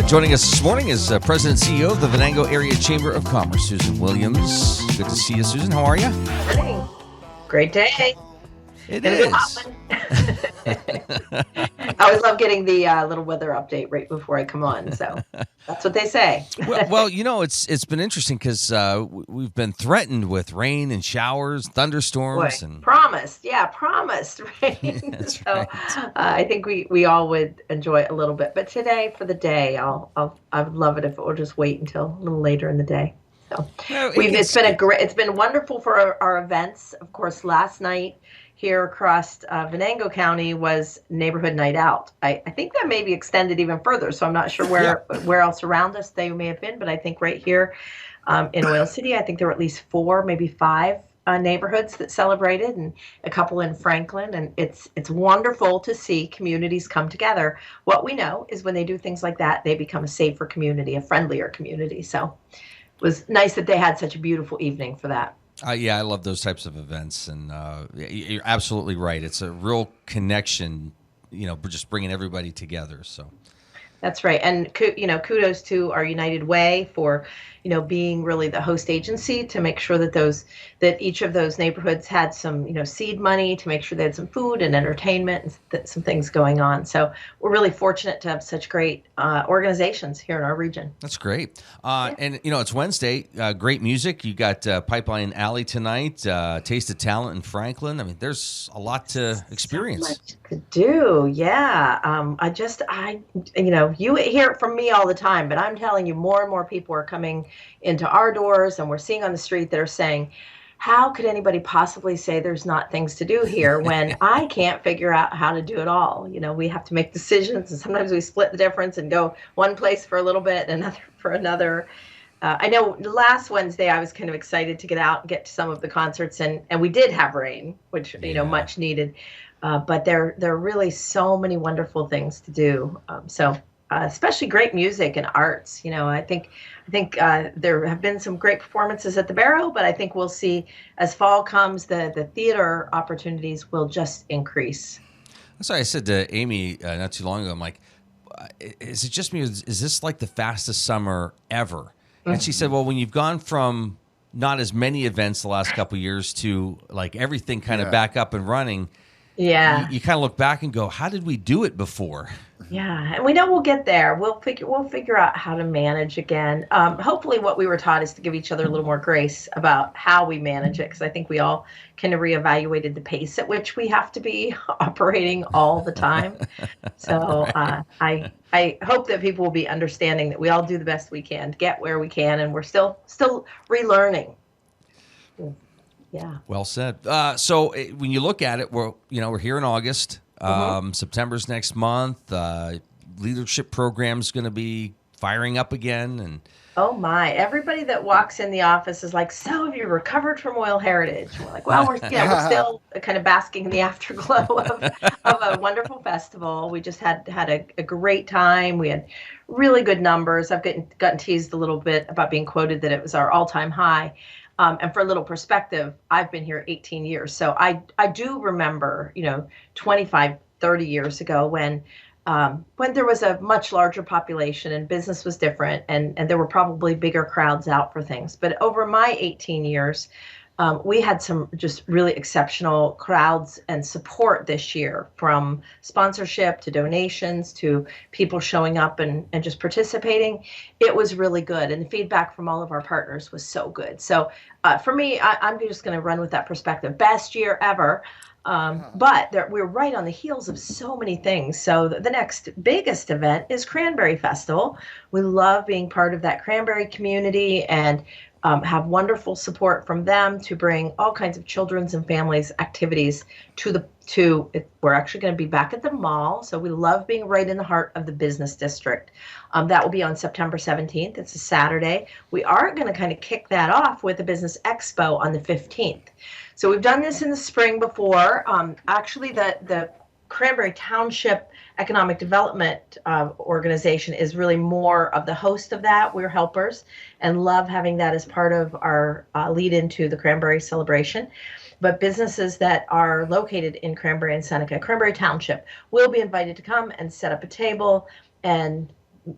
Joining us this morning is President and CEO of the Venango Area Chamber of Commerce, Susan Williams. Good to see you, Susan. How are you? Morning. Great day. It Gonna be a hot is. one. I always love getting the little weather update right before I come on. So that's what they say. Well, it's been interesting because we've been threatened with rain and showers, thunderstorms, Boy, and promised. Yeah, promised rain. that's So right. I think we all would enjoy it a little bit. But today, for the day, I would love it if it would just wait until a little later in the day. So Well, it's been wonderful for our events. Of course, last night here across Venango County was neighborhood night out. I think that may be extended even further. So I'm not sure yeah. where else around us they may have been, but I think right here in Oil City, I think there were at least 4, maybe 5 neighborhoods that celebrated, and a couple in Franklin. And it's wonderful to see communities come together. What we know is when they do things like that, they become a safer community, a friendlier community. So it was nice that they had such a beautiful evening for that. Yeah, I love those types of events, and you're absolutely right. It's a real connection, just bringing everybody together. So That's right. And, kudos to our United Way for, being really the host agency to make sure that each of those neighborhoods had some, seed money to make sure they had some food and entertainment and some things going on. So we're really fortunate to have such great organizations here in our region. that's great. And, it's Wednesday. Great music. You got Pipeline Alley tonight, Taste of Talent in Franklin. I mean, there's a lot to experience. So much to do. Yeah. You hear it from me all the time, but I'm telling you, more and more people are coming into our doors, and we're seeing on the street that are saying, how could anybody possibly say there's not things to do here when I can't figure out how to do it all? We have to make decisions, and sometimes we split the difference and go one place for a little bit and another for another. I know last Wednesday I was kind of excited to get out and get to some of the concerts, and we did have rain, which, much needed. But there are really so many wonderful things to do. Especially great music and arts. I think there have been some great performances at the Barrow, but I think we'll see as fall comes, the theater opportunities will just increase. That's why I said to Amy not too long ago, I'm like, is it just me? Is this like the fastest summer ever? And she said, well, when you've gone from not as many events the last couple of years to like everything kind of back up and running, yeah, you kind of look back and go, how did we do it before? Yeah, and we know we'll get there. We'll figure out how to manage again. Hopefully, what we were taught is to give each other a little more grace about how we manage it, because I think we all kind of reevaluated the pace at which we have to be operating all the time. So I hope that people will be understanding that we all do the best we can to get where we can, and we're still relearning. Yeah. Well said. So when you look at it, we're here in August. September's next month. Leadership program's going to be firing up again, and oh my! Everybody that walks in the office is like, "So have you recovered from Oil Heritage?" And we're like, "Well, we're still kind of basking in the afterglow of a wonderful festival. We just had a great time. We had really good numbers. I've gotten teased a little bit about being quoted that it was our all-time high." And for a little perspective, I've been here 18 years. So I do remember, 25, 30 years ago when there was a much larger population and business was different, and there were probably bigger crowds out for things. But over my 18 years, we had some just really exceptional crowds and support this year, from sponsorship to donations to people showing up and just participating. It was really good. And the feedback from all of our partners was so good. So for me, I'm just going to run with that perspective. Best year ever. But we're right on the heels of so many things. So the next biggest event is Cranberry Festival. We love being part of that cranberry community and have wonderful support from them to bring all kinds of children's and families activities we're actually going to be back at the mall. So we love being right in the heart of the business district. That will be on September 17th. It's a Saturday. We are going to kind of kick that off with a business expo on the 15th. So we've done this in the spring before. Actually, the Cranberry Township Economic Development Organization is really more of the host of that. We're helpers and love having that as part of our lead into the Cranberry celebration. But businesses that are located in Cranberry and Seneca, Cranberry Township, will be invited to come and set up a table and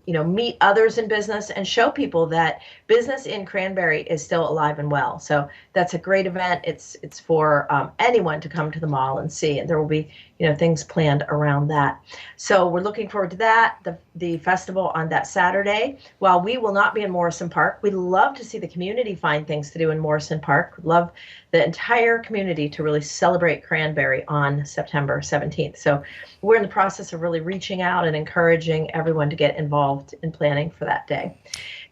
meet others in business and show people that business in Cranberry is still alive and well. So that's a great event. It's for anyone to come to the mall and see, and there will be things planned around that. So we're looking forward to that. The festival on that Saturday. While we will not be in Morrison Park, we'd love to see the community find things to do in Morrison Park. We'd love the entire community to really celebrate Cranberry on September 17th. So we're in the process of really reaching out and encouraging everyone to get involved in planning for that day.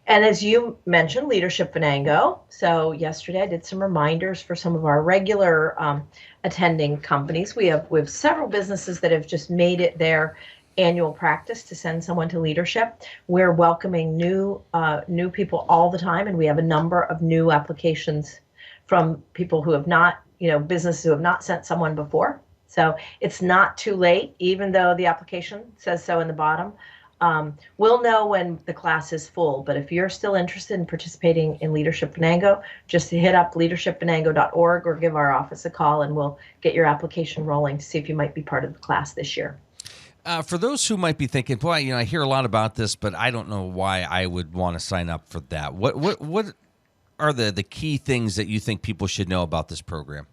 And as you mentioned, Leadership Venango. So yesterday I did some reminders for some of our regular attending companies. We have several businesses that have just made it their annual practice to send someone to leadership. We're welcoming new people all the time, and we have a number of new applications from people who have not, businesses who have not sent someone before. So it's not too late, even though the application says so in the bottom. We'll know when the class is full, but if you're still interested in participating in Leadership Venango, just hit up leadershipvenango.org or give our office a call, and we'll get your application rolling to see if you might be part of the class this year. For those who might be thinking, boy, I hear a lot about this, but I don't know why I would want to sign up for that. What are the key things that you think people should know about this program?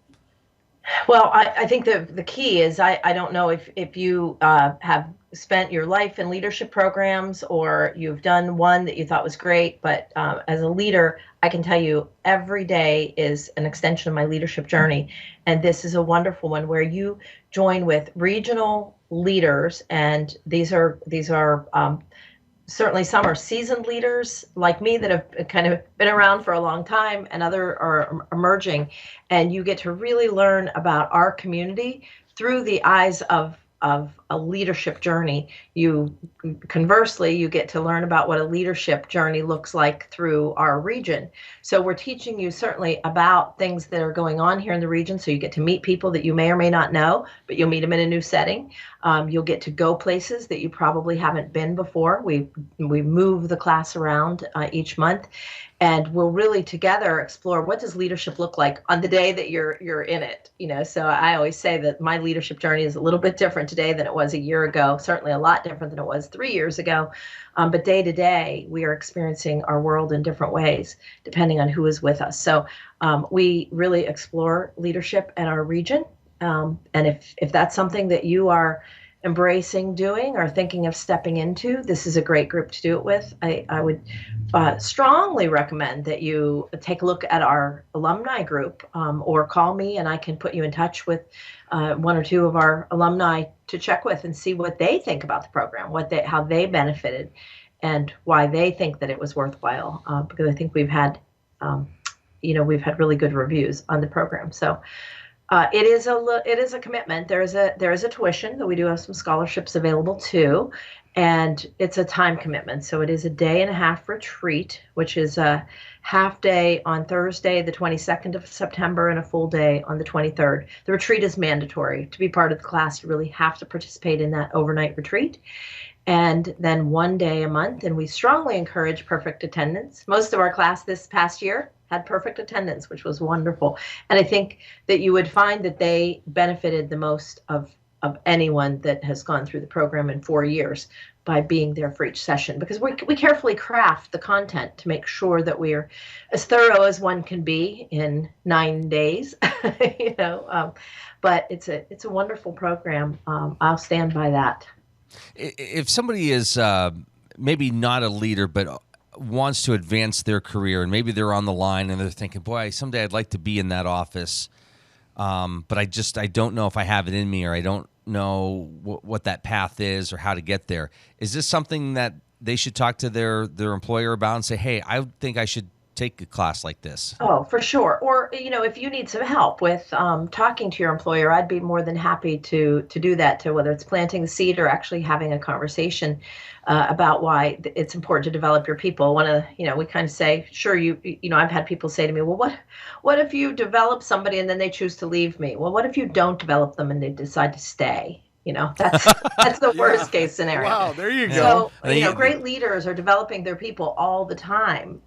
Well, I think the key is I don't know if you have spent your life in leadership programs or you've done one that you thought was great, but as a leader, I can tell you every day is an extension of my leadership journey. And this is a wonderful one where you join with regional leaders, and these are certainly some are seasoned leaders like me that have kind of been around for a long time, and other are emerging, and you get to really learn about our community through the eyes of a leadership journey. Conversely, you get to learn about what a leadership journey looks like through our region. So we're teaching you certainly about things that are going on here in the region. So you get to meet people that you may or may not know, but you'll meet them in a new setting. You'll get to go places that you probably haven't been before. We move the class around each month, and we'll really together explore what does leadership look like on the day that you're in it. So I always say that my leadership journey is a little bit different today than it was a year ago, certainly a lot different than it was 3 years ago. But day to day, we are experiencing our world in different ways, depending on who is with us. So we really explore leadership in our region. And if that's something that you are embracing doing or thinking of stepping into, this is a great group to do it with. I would strongly recommend that you take a look at our alumni group, or call me and I can put you in touch with one or two of our alumni to check with and see what they think about the program, how they benefited, and why they think that it was worthwhile. Because I think we've had really good reviews on the program. So it is a commitment. There is a tuition, though we do have some scholarships available too, and it's a time commitment. So it is a day and a half retreat, which is a half day on Thursday, the 22nd of September, and a full day on the 23rd. The retreat is mandatory. To be part of the class, you really have to participate in that overnight retreat. And then one day a month, and we strongly encourage perfect attendance. Most of our class this past year had perfect attendance, which was wonderful. And I think that you would find that they benefited the most of anyone that has gone through the program in 4 years by being there for each session, because we carefully craft the content to make sure that we're as thorough as one can be in 9 days. But it's a wonderful program. I'll stand by that. If somebody is maybe not a leader, but wants to advance their career, and maybe they're on the line and they're thinking, boy, someday I'd like to be in that office, but I don't know if I have it in me, or I don't know what that path is or how to get there. Is this something that they should talk to their employer about and say, hey, I think I should take a class like this? Oh, for sure. Or, if you need some help with talking to your employer, I'd be more than happy to do that, to whether it's planting the seed or actually having a conversation about why it's important to develop your people. We kind of say, sure, I've had people say to me, well, what if you develop somebody and then they choose to leave me? Well, what if you don't develop them and they decide to stay? That's the worst case scenario. Wow, there you go. So, great leaders are developing their people all the time,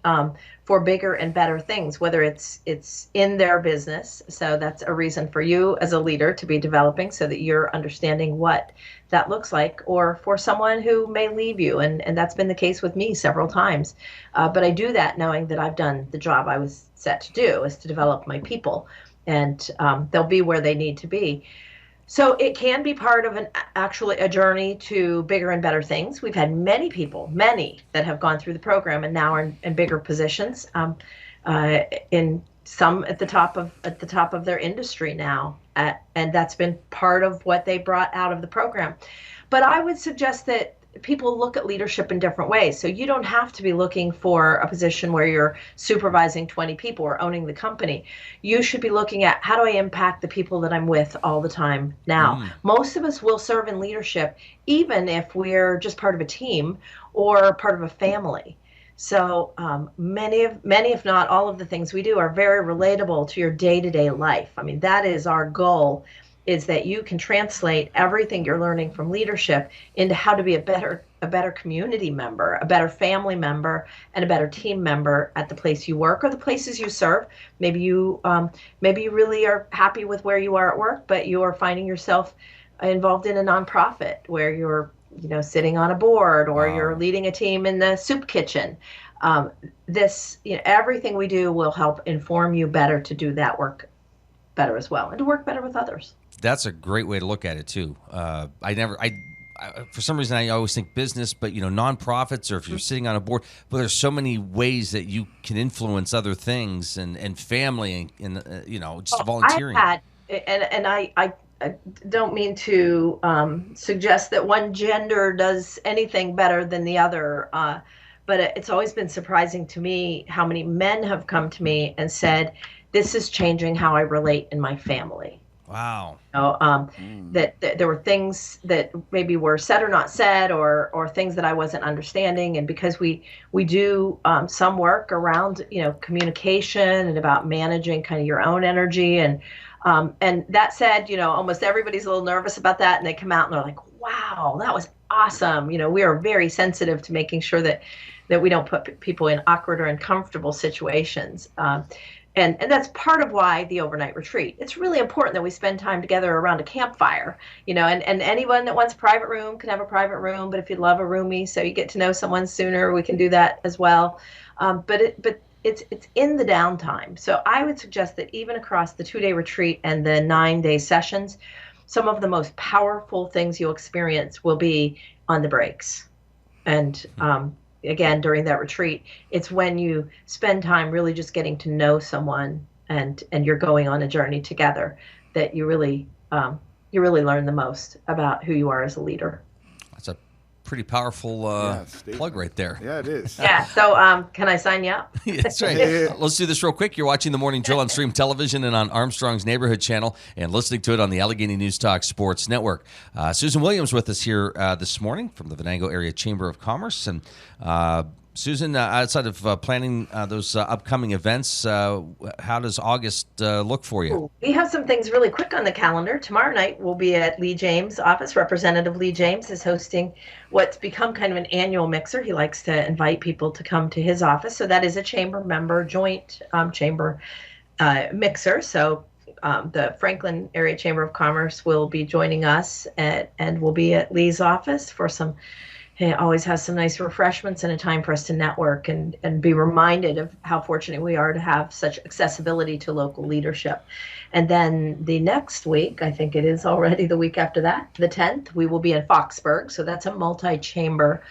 for bigger and better things, whether it's in their business. So that's a reason for you as a leader to be developing so that you're understanding what that looks like, or for someone who may leave you. And that's been the case with me several times. But I do that knowing that I've done the job I was set to do, is to develop my people, and they'll be where they need to be. So it can be part of actually a journey to bigger and better things. We've had many people, many that have gone through the program and now are in bigger positions, in some at the top of their industry now, and that's been part of what they brought out of the program. But I would suggest that people look at leadership in different ways. So you don't have to be looking for a position where you're supervising 20 people or owning the company. You should be looking at, how do I impact the people that I'm with all the time now? Most of us will serve in leadership, even if we're just part of a team or part of a family. So many, if not all of the things we do are very relatable to your day-to-day life. I mean, that is our goal, is that you can translate everything you're learning from leadership into how to be a better community member, a better family member, and a better team member at the place you work or the places you serve. Maybe you really are happy with where you are at work, but you are finding yourself involved in a nonprofit where you're sitting on a board, or you're leading a team in the soup kitchen. Everything we do will help inform you better to do that work better as well, and to work better with others. That's a great way to look at it too. For some reason, I always think business, but nonprofits, or if you're sitting on a board, but there's so many ways that you can influence other things, and family, and just volunteering. I don't mean to suggest that one gender does anything better than the other, but it's always been surprising to me how many men have come to me and said, "This is changing how I relate in my family." Wow. That there were things that maybe were said or not said, or things that I wasn't understanding. And because we do some work around communication and about managing kind of your own energy, and that said, almost everybody's a little nervous about that, and they come out and they're like, "Wow, that was awesome." We are very sensitive to making sure that we don't put people in awkward or uncomfortable situations. And that's part of why the overnight retreat. It's really important that we spend time together around a campfire, and anyone that wants a private room can have a private room. But if you'd love a roomie, so you get to know someone sooner, we can do that as well. But it's in the downtime. So I would suggest that even across the 2-day retreat and the 9-day sessions, some of the most powerful things you'll experience will be on the breaks. And again, during that retreat, it's when you spend time really just getting to know someone, and you're going on a journey together, that you really learn the most about who you are as a leader. That's a pretty powerful plug right there. Yeah, it is. Yeah. So can I sign you up? That's right. Let's do this real quick. You're watching The Morning Drill on Stream Television and on Armstrong's Neighborhood Channel, and listening to it on the Allegheny News Talk Sports Network. Susan Williams with us here this morning from the Venango Area Chamber of Commerce. And Susan, outside of planning those upcoming events, how does August look for you? We have some things really quick on the calendar. Tomorrow night, we'll be at Lee James' office. Representative Lee James is hosting what's become kind of an annual mixer. He likes to invite people to come to his office. So that is a chamber member joint chamber mixer. So the Franklin Area Chamber of Commerce will be joining us, and we'll be at Lee's office for some. He always has some nice refreshments and a time for us to network and be reminded of how fortunate we are to have such accessibility to local leadership. And then the next week, I think it is already the week after that, the 10th, we will be in Foxburg. So that's a multi-chamber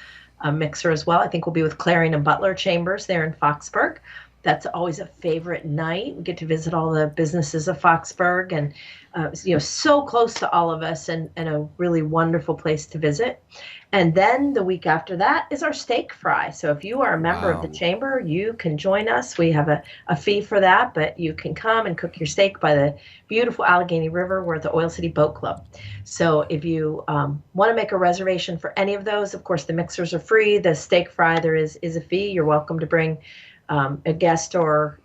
mixer as well. I think we'll be with Clarion and Butler Chambers there in Foxburg. That's always a favorite night. We get to visit all the businesses of Foxburg, and so close to all of us, and a really wonderful place to visit. And then the week after that is our steak fry. So if you are a member of the chamber, you can join us. We have a fee for that, but you can come and cook your steak by the beautiful Allegheny River. We're at the Oil City Boat Club. So if you want to make a reservation for any of those, of course, the mixers are free. The steak fry, there is a fee. You're welcome to bring a guest or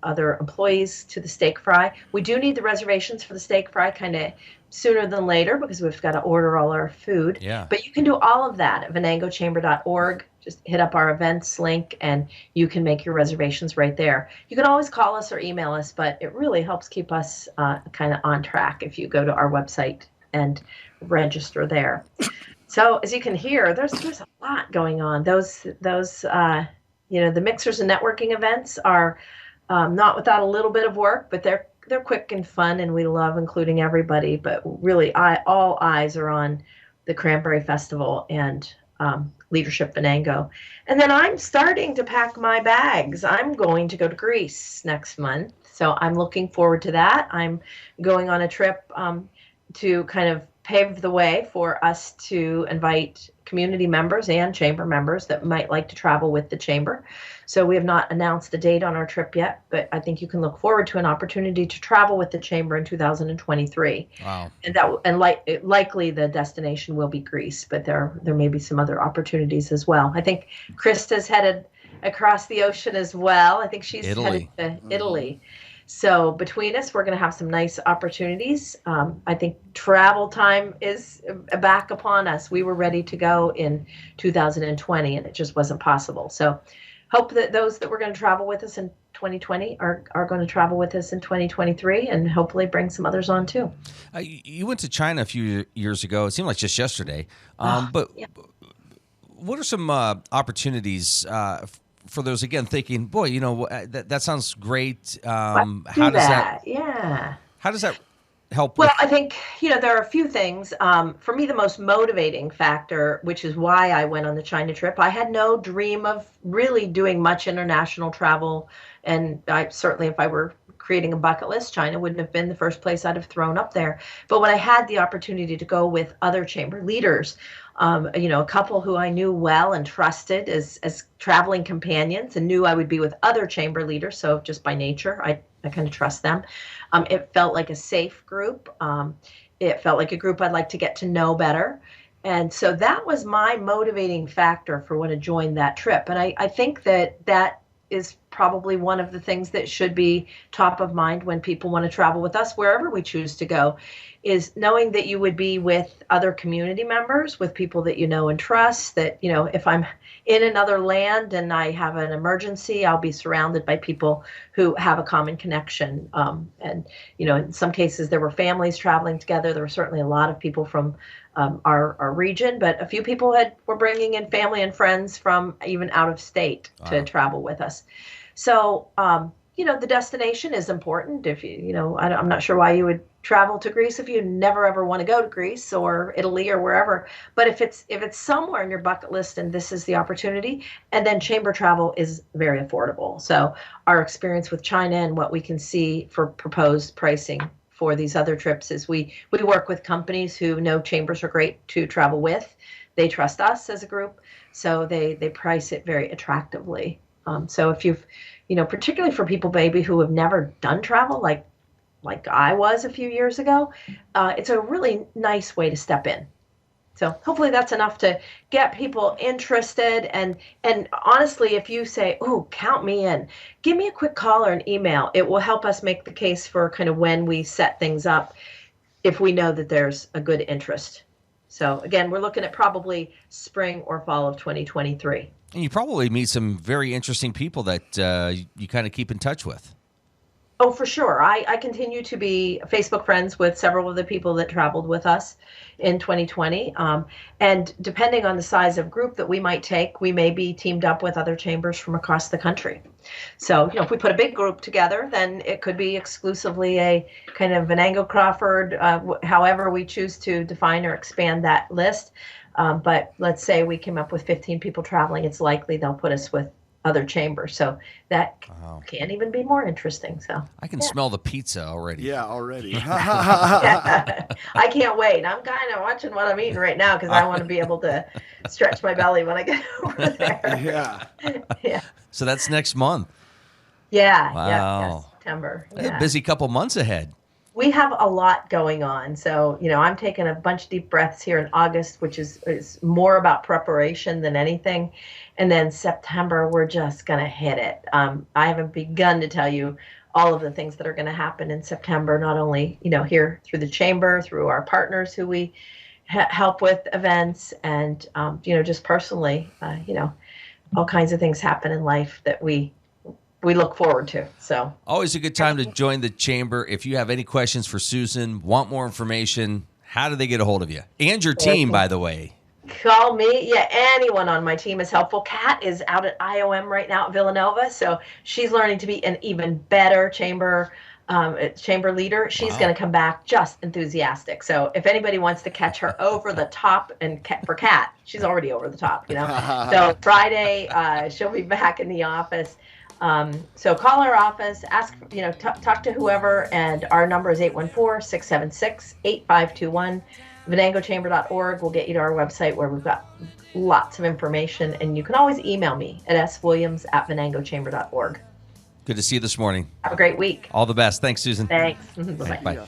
other employees to the steak fry. We do need the reservations for the steak fry kind of sooner than later because we've got to order all our food. Yeah. But you can do all of that at venangochamber.org. Just hit up our events link and you can make your reservations right there. You can always call us or email us, but it really helps keep us kind of on track if you go to our website and register there. So as you can hear, there's a lot going on. Those the mixers and networking events are not without a little bit of work, but they're quick and fun, and we love including everybody. But really, all eyes are on the Cranberry Festival and Leadership Venango. And then I'm starting to pack my bags. I'm going to go to Greece next month, so I'm looking forward to that. I'm going on a trip to kind of pave the way for us to invite community members and chamber members that might like to travel with the chamber. So we have not announced the date on our trip yet, but I think you can look forward to an opportunity to travel with the chamber in 2023. Wow. And likely the destination will be Greece, but there may be some other opportunities as well. I think Krista's headed across the ocean as well. I think she's headed to Italy. So between us, we're going to have some nice opportunities. I think travel time is back upon us. We were ready to go in 2020, and it just wasn't possible. So hope that those that were going to travel with us in 2020 are going to travel with us in 2023 and hopefully bring some others on too. You went to China a few years ago. It seemed like just yesterday. But yeah. What are some opportunities for those, again, thinking, boy, that sounds great. How does that help? Well, I think, there are a few things. For me, the most motivating factor, which is why I went on the China trip, I had no dream of really doing much international travel. And I certainly, if I were creating a bucket list, China wouldn't have been the first place I'd have thrown up there. But when I had the opportunity to go with other chamber leaders, a couple who I knew well and trusted as traveling companions and knew I would be with other chamber leaders. So just by nature, I kind of trust them. It felt like a safe group. It felt like a group I'd like to get to know better. And so that was my motivating factor for when I joined that trip. And I think that is probably one of the things that should be top of mind when people want to travel with us, wherever we choose to go, is knowing that you would be with other community members, with people that you know and trust, that, if I'm in another land and I have an emergency, I'll be surrounded by people who have a common connection. And, in some cases there were families traveling together. There were certainly a lot of people from our region, but a few people were bringing in family and friends from even out of state to travel with us. So, the destination is important. If I'm not sure why you would travel to Greece if you never ever want to go to Greece or Italy or wherever. But if it's somewhere in your bucket list and this is the opportunity, and then chamber travel is very affordable. So our experience with China and what we can see for proposed pricing for these other trips is we work with companies who know chambers are great to travel with. They trust us as a group, so they price it very attractively. So if you've, particularly for people maybe who have never done travel like I was a few years ago, it's a really nice way to step in. So hopefully that's enough to get people interested. And honestly, if you say, oh, count me in, give me a quick call or an email. It will help us make the case for kind of when we set things up if we know that there's a good interest. So again, we're looking at probably spring or fall of 2023. And you probably meet some very interesting people that you kind of keep in touch with. Oh, for sure. I continue to be Facebook friends with several of the people that traveled with us in 2020. And depending on the size of group that we might take, we may be teamed up with other chambers from across the country. So, if we put a big group together, then it could be exclusively a kind of Venango Crawford, however we choose to define or expand that list. But let's say we came up with 15 people traveling, it's likely they'll put us with other chambers. So that can't even be more interesting. So I can smell the pizza already. Yeah, already. Yeah. I can't wait. I'm kind of watching what I'm eating right now because I want to be able to stretch my belly when I get over there. Yeah. So that's next month. Yeah. Wow. Yeah, September. A busy couple months ahead. We have a lot going on. So, I'm taking a bunch of deep breaths here in August, which is more about preparation than anything. And then September, we're just going to hit it. I haven't begun to tell you all of the things that are going to happen in September, not only, here through the chamber, through our partners who we help with events, and, just personally, all kinds of things happen in life that we look forward to. So always a good time to join the chamber. If you have any questions for Susan, want more information, how do they get a hold of you? And your team, by the way. Call me. Yeah, anyone on my team is helpful. Kat is out at IOM right now at Villanova, so she's learning to be an even better chamber leader. She's going to come back just enthusiastic. So if anybody wants to catch her over the top, and for Kat, she's already over the top, So Friday, she'll be back in the office. So call our office, ask, talk to whoever, and our number is 814-676-8521. VenangoChamber.org will get you to our website, where we've got lots of information, and you can always email me at swilliams@VenangoChamber.org. Good to see you this morning. Have a great week. All the best. Thanks, Susan. Thanks. Bye-bye. Bye.